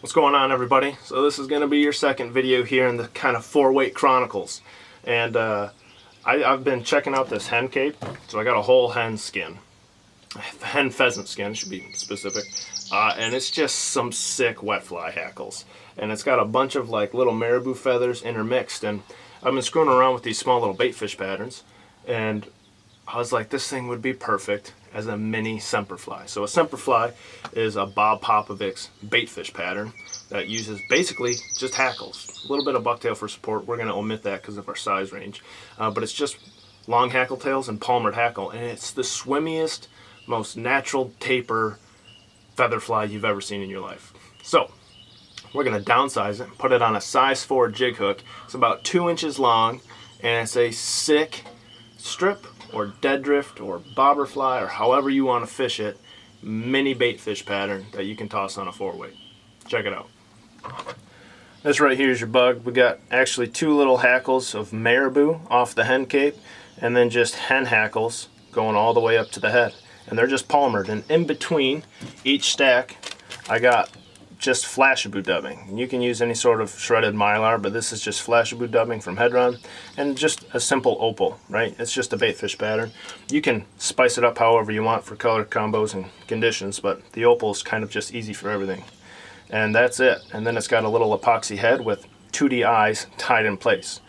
What's going on, everybody? So this is going to be your second video here in the kind of 4-weight Chronicles, and I've been checking out this hen cape. So I got a whole hen skin, hen pheasant skin should be specific, and it's just some sick wet fly hackles, and it's got a bunch of like little marabou feathers intermixed. And I've been screwing around with these small little bait fish patterns, and I was like, this thing would be perfect as a mini Semper Fleye. So a Semper Fleye is a Bob Popovics bait fish pattern that uses basically just hackles. A little bit of bucktail for support. We're going to omit that because of our size range. But it's just long hackle tails and palmered hackle. And it's the swimmiest, most natural taper feather fly you've ever seen in your life. So we're going to downsize it, put it on a size 4 jig hook. It's about 2 inches long, and it's a sick strip or dead drift or bobber fly, or however you want to fish it, mini bait fish pattern that you can toss on a 4-weight. Check it out. This right here is your bug. We got actually 2 little hackles of marabou off the hen cape, and then just hen hackles going all the way up to the head, and they're just palmered. And in between each stack I got just flashabou dubbing. And you can use any sort of shredded mylar, but this is just flashabou dubbing from Hedron, and just a simple opal, right? It's just a bait fish pattern. You can spice it up however you want for color combos and conditions, but the opal is kind of just easy for everything. And that's it. And then it's got a little epoxy head with 2D eyes tied in place.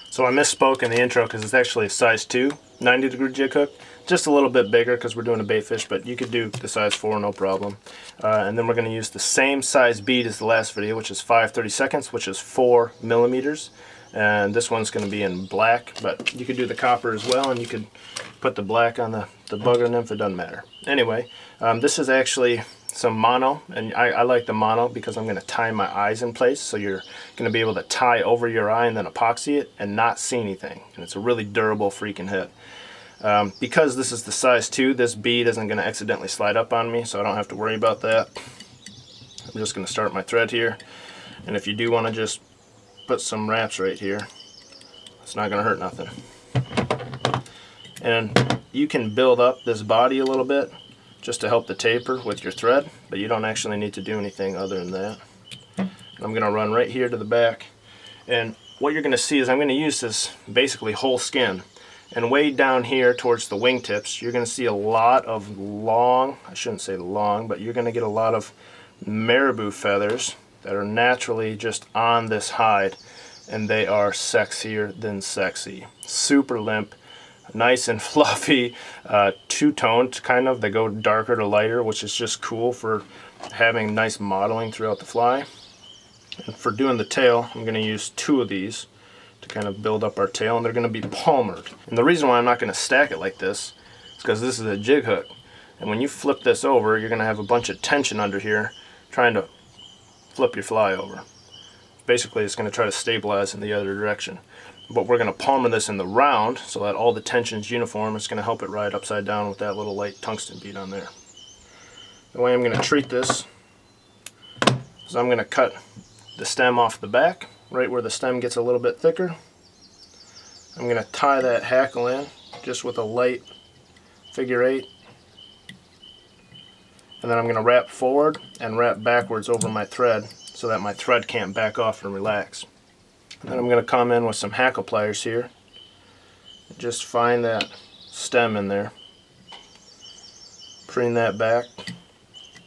So I misspoke in the intro because it's actually a size 2 90-degree jig hook. Just a little bit bigger because we're doing a bait fish, but you could do the size 4 no problem. And then we're going to use the same size bead as the last video, which is 5/32, which is 4 millimeters. And this one's going to be in black, but you could do the copper as well, and you could put the black on the bugger nymph. It doesn't matter. Anyway, this is actually some mono, and I like the mono because I'm going to tie my eyes in place, so you're going to be able to tie over your eye and then epoxy it and not see anything. And it's a really durable freaking hit. Because this is the size 2, this bead isn't going to accidentally slide up on me, so I don't have to worry about that. I'm just going to start my thread here, and if you do want to just put some wraps right here, it's not going to hurt nothing. And you can build up this body a little bit just to help the taper with your thread, but you don't actually need to do anything other than that. And I'm going to run right here to the back, and what you're going to see is I'm going to use this basically whole skin. And way down here towards the wingtips, you're going to see a lot of long, I shouldn't say long, but you're going to get a lot of marabou feathers that are naturally just on this hide, and they are sexier than sexy. Super limp, nice and fluffy, two-toned kind of. They go darker to lighter, which is just cool for having nice modeling throughout the fly. And for doing the tail, I'm going to use 2 of these to kind of build up our tail, and they're going to be palmered. And the reason why I'm not going to stack it like this is because this is a jig hook, and when you flip this over, you're going to have a bunch of tension under here trying to flip your fly over. Basically, it's going to try to stabilize in the other direction. But we're going to palmer this in the round so that all the tension's uniform. It's going to help it ride upside down with that little light tungsten bead on there. The way I'm going to treat this is I'm going to cut the stem off the back, right where the stem gets a little bit thicker. I'm going to tie that hackle in just with a light figure 8. And then I'm going to wrap forward and wrap backwards over my thread so that my thread can't back off and relax. And then I'm going to come in with some hackle pliers here and just find that stem in there, preen that back,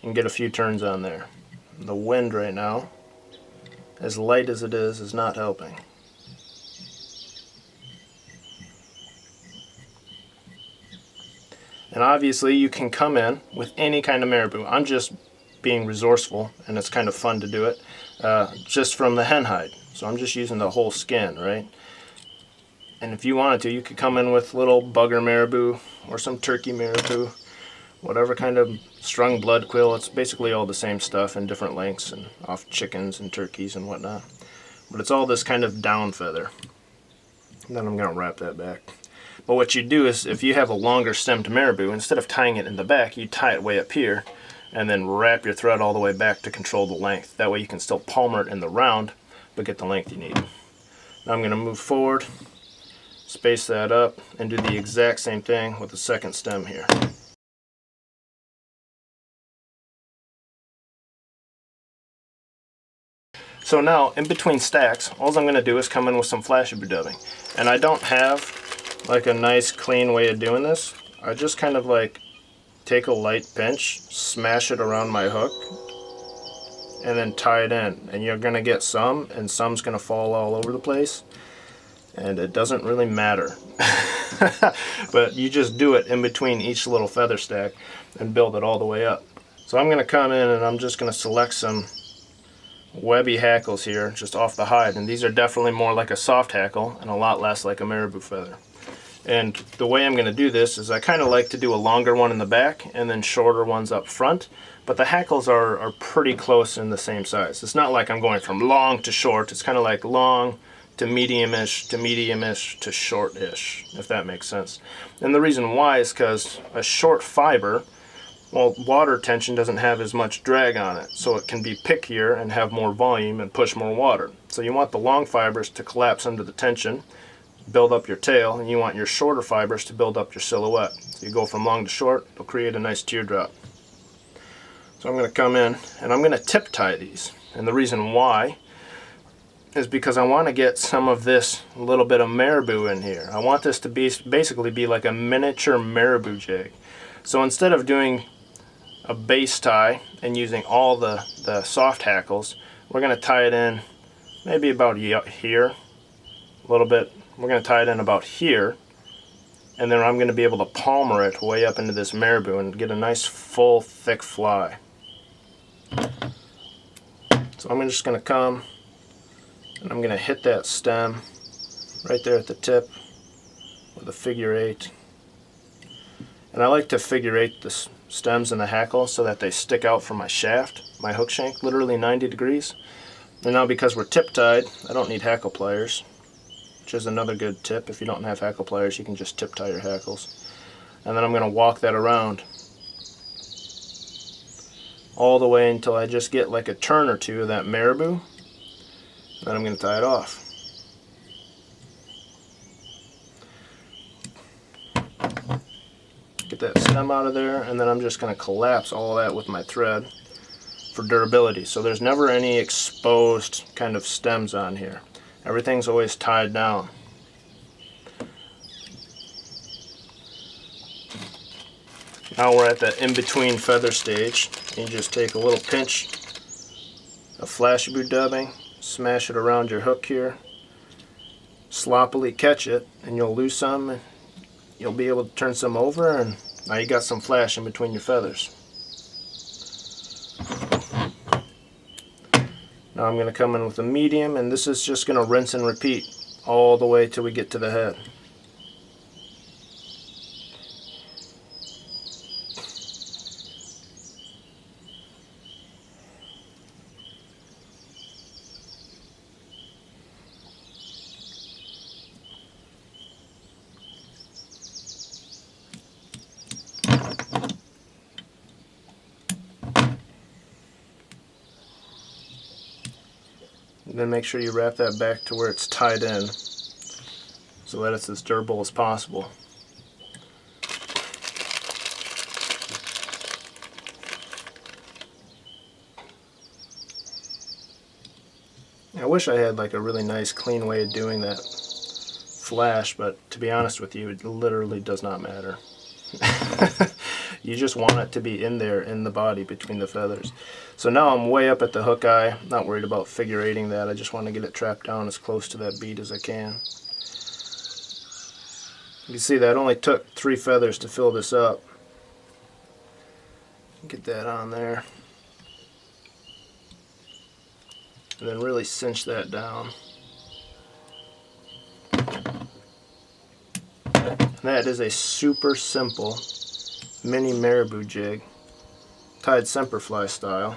and get a few turns on there. The wind right now, as light as it is not helping. And obviously you can come in with any kind of marabou. I'm just being resourceful, and it's kind of fun to do it, just from the hen hide. So I'm just using the whole skin, right? And if you wanted to, you could come in with little bugger marabou or some turkey marabou, whatever kind of strung blood quill. It's basically all the same stuff in different lengths and off chickens and turkeys and whatnot. But it's all this kind of down feather. And then I'm going to wrap that back. But what you do is, if you have a longer stemmed marabou, instead of tying it in the back, you tie it way up here and then wrap your thread all the way back to control the length. That way you can still palmer it in the round, but get the length you need. Now I'm going to move forward, space that up, and do the exact same thing with the second stem here. So now, in between stacks, all I'm going to do is come in with some flashy dubbing. And I don't have like a nice clean way of doing this. I just kind of like take a light pinch, smash it around my hook, and then tie it in. And you're going to get some, and some's going to fall all over the place. And it doesn't really matter. But you just do it in between each little feather stack and build it all the way up. So I'm going to come in and I'm just going to select some webby hackles here just off the hide, and these are definitely more like a soft hackle and a lot less like a marabou feather. And the way I'm going to do this is I kind of like to do a longer one in the back and then shorter ones up front, but the hackles are pretty close in the same size. It's not like I'm going from long to short, it's kind of like long to medium-ish to short-ish, if that makes sense. And the reason why is because a short fiber, well, water tension doesn't have as much drag on it, so it can be pickier and have more volume and push more water. So you want the long fibers to collapse under the tension, build up your tail, and you want your shorter fibers to build up your silhouette. So you go from long to short, it'll create a nice teardrop. So I'm going to come in and I'm going to tip tie these. And the reason why is because I want to get some of this little bit of marabou in here. I want this to basically be like a miniature marabou jig. So instead of doing a base tie and using all the soft hackles, we're going to tie it in maybe about here, a little bit. We're going to tie it in about here, and then I'm going to be able to palmer it way up into this marabou and get a nice full thick fly. So I'm just going to come and I'm going to hit that stem right there at the tip with a figure 8. And I like to figure 8 the stems and the hackle so that they stick out from my shaft, my hook shank, literally 90 degrees. And now because we're tip tied, I don't need hackle pliers, which is another good tip. If you don't have hackle pliers, you can just tip tie your hackles. And then I'm going to walk that around all the way until I just get like a turn or two of that marabou. Then I'm going to tie it off. Get that stem out of there, and then I'm just going to collapse all that with my thread for durability. So there's never any exposed kind of stems on here. Everything's always tied down. Now we're at the in-between feather stage. You just take a little pinch of flashy dubbing, smash it around your hook here, sloppily catch it, and you'll lose some, and you'll be able to turn some over, and now you got some flash in between your feathers. Now I'm going to come in with a medium, and this is just going to rinse and repeat all the way till we get to the head. And then make sure you wrap that back to where it's tied in so that it's as durable as possible. I wish I had like a really nice clean way of doing that flash, but to be honest with you, it literally does not matter. You just want it to be in there in the body between the feathers. So now I'm way up at the hook eye, not worried about figure eighting that. I just want to get it trapped down as close to that bead as I can. You can see that only took 3 feathers to fill this up. Get that on there. And then really cinch that down. And that is a super simple Mini Marabou Jig, tied Semper Fleye style,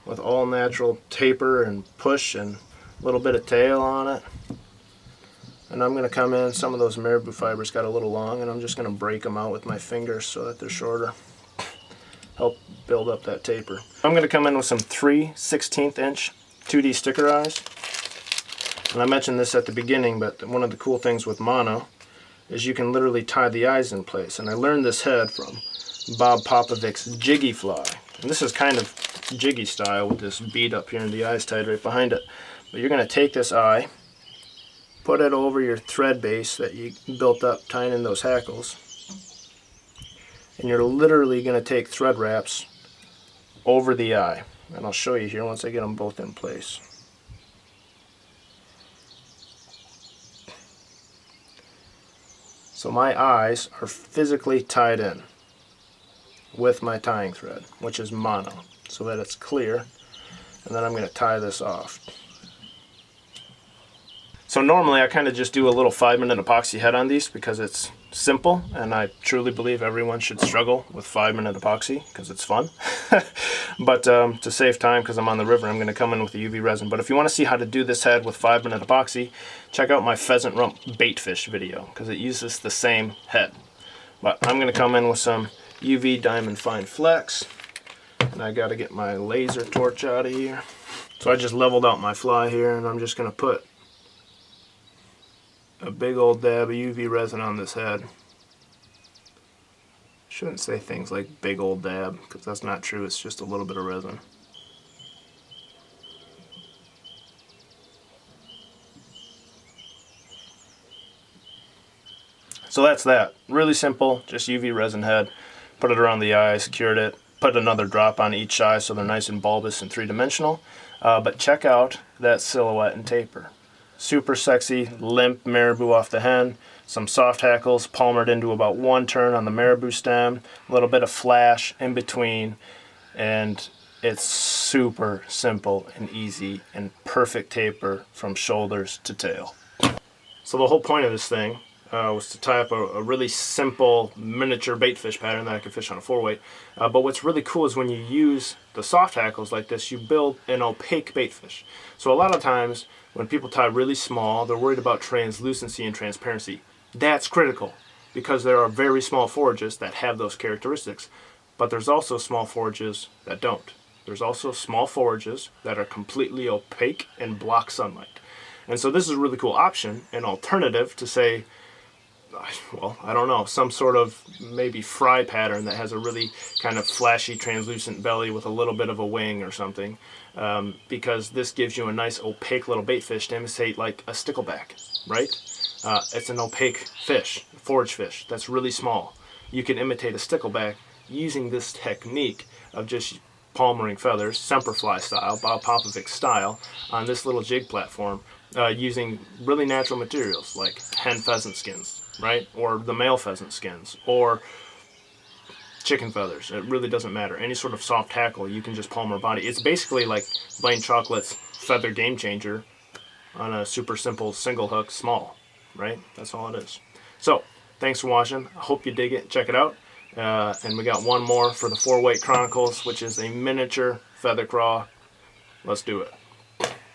with all natural taper and push and a little bit of tail on it. And I'm going to come in, some of those marabou fibers got a little long, and I'm just going to break them out with my fingers so that they're shorter. Help build up that taper. I'm going to come in with some 3/16 inch 2D sticker eyes. And I mentioned this at the beginning, but one of the cool things with mono is you can literally tie the eyes in place. And I learned this head from Bob Popovics Semper Fleye. And this is kind of jiggy style with this bead up here and the eyes tied right behind it. But you're going to take this eye, put it over your thread base that you built up tying in those hackles, and you're literally going to take thread wraps over the eye. And I'll show you here once I get them both in place. So my eyes are physically tied in with my tying thread, which is mono, so that it's clear. And then I'm going to tie this off. So normally I kind of just do a little 5-minute epoxy head on these because it's simple, and I truly believe everyone should struggle with 5-minute epoxy because it's fun. But to save time, because I'm on the river, I'm going to come in with the UV resin. But if you want to see how to do this head with 5-minute epoxy, check out my pheasant rump baitfish video because it uses the same head. But I'm going to come in with some UV Diamond Fine Flex, and I got to get my laser torch out of here. So I just leveled out my fly here, and I'm just going to put a big old dab of UV resin on this head. Shouldn't say things like big old dab, because that's not true. It's just a little bit of resin. So that's that. Really simple, just UV resin head. Put it around the eye, secured it, put another drop on each eye so they're nice and bulbous and three-dimensional. But check out that silhouette and taper. Super sexy, limp marabou off the hen, some soft hackles palmered into about 1 turn on the marabou stem, a little bit of flash in between, and it's super simple and easy and perfect taper from shoulders to tail. So the whole point of this thing was to tie up a really simple miniature baitfish pattern that I could fish on a 4-weight. But what's really cool is when you use the soft hackles like this, you build an opaque baitfish. So a lot of times when people tie really small, they're worried about translucency and transparency. That's critical because there are very small forages that have those characteristics. But there's also small forages that don't. There's also small forages that are completely opaque and block sunlight. And so this is a really cool option, an alternative to, say, well, I don't know, some sort of maybe fry pattern that has a really kind of flashy translucent belly with a little bit of a wing or something, because this gives you a nice opaque little bait fish to imitate like a stickleback, right? It's an opaque fish, forage fish, that's really small. You can imitate a stickleback using this technique of just palmering feathers, Semper Fleye style, Bob Popovics style, on this little jig platform, using really natural materials like hen pheasant skins, right? Or the male pheasant skins, or chicken feathers. It really doesn't matter. Any sort of soft hackle, you can just palmer body. It's basically like Blaine Chocolate's Feather Game Changer on a super simple single hook small, right? That's all it is. So, thanks for watching. I hope you dig it. Check it out. And we got one more for the 4-weight Chronicles, which is a miniature feather craw. Let's do it.